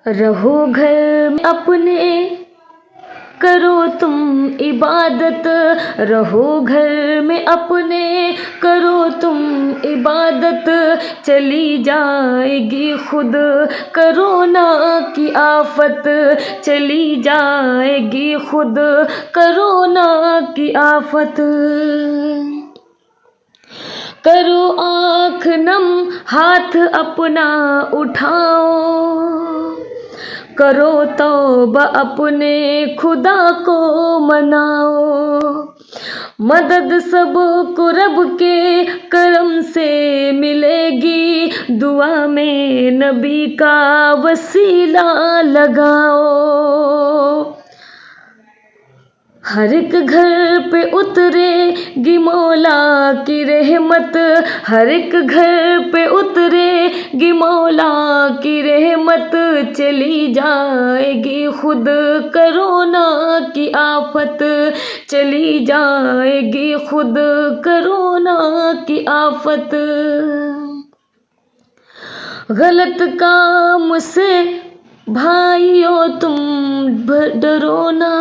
रहो घर में अपने, करो तुम इबादत। रहो घर में अपने, करो तुम इबादत। चली जाएगी खुद कोरोना की आफत, चली जाएगी खुद कोरोना की आफत। करो आँख नम, हाथ अपना उठाओ, करो तौबा अपने खुदा को मनाओ। मदद सबको रब के करम से मिलेगी, दुआ में नबी का वसीला लगाओ। हर एक घर पे उतरेगी मौला की रहमत, हर एक घर पे उतरेगी मौला की रहमत। चली जाएगी खुद कोरोना की आफत, चली जाएगी खुद कोरोना की आफत। गलत काम से भाइयों तुम डरो ना,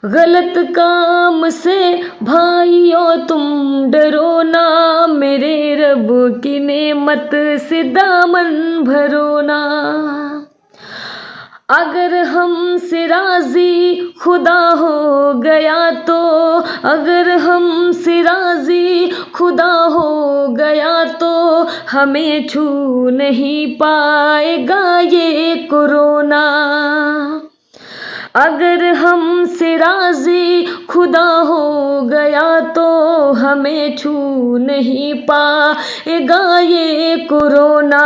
गलत काम से भाइयों तुम डरो ना। मेरे रब की नेमत से दामन भरो ना। अगर हमसे राजी खुदा हो गया तो, अगर हमसे राजी खुदा हो गया तो, हमें छू नहीं पाएगा ये कोरोना। अगर हमसे राजी खुदा हो गया तो, हमें छू नहीं पाएगा ये कोरोना।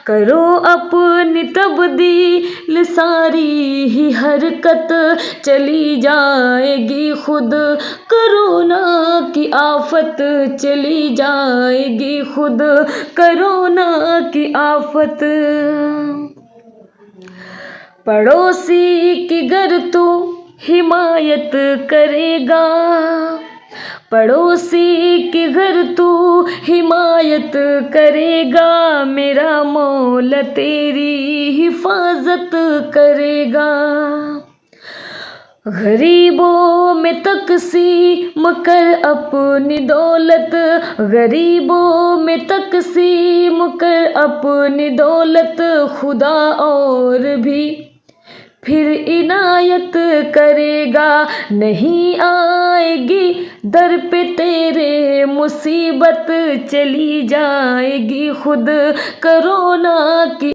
करो अपनी तब्दील सारी ही हरकत, चली जाएगी खुद कोरोना की आफत, चली जाएगी खुद कोरोना की आफत। पड़ोसी की गर तू हिमायत करेगा, पड़ोसी की घर तू हिमायत करेगा। मेरा मौला तेरी हिफाजत करेगा। गरीबों में तकसीम कर अपनी दौलत, गरीबों में तकसीम कर अपनी दौलत। खुदा और भी फिर इनायत करेगा, नहीं आएगी दर पे तेरे मुसीबत, चली जाएगी खुद कोरोना की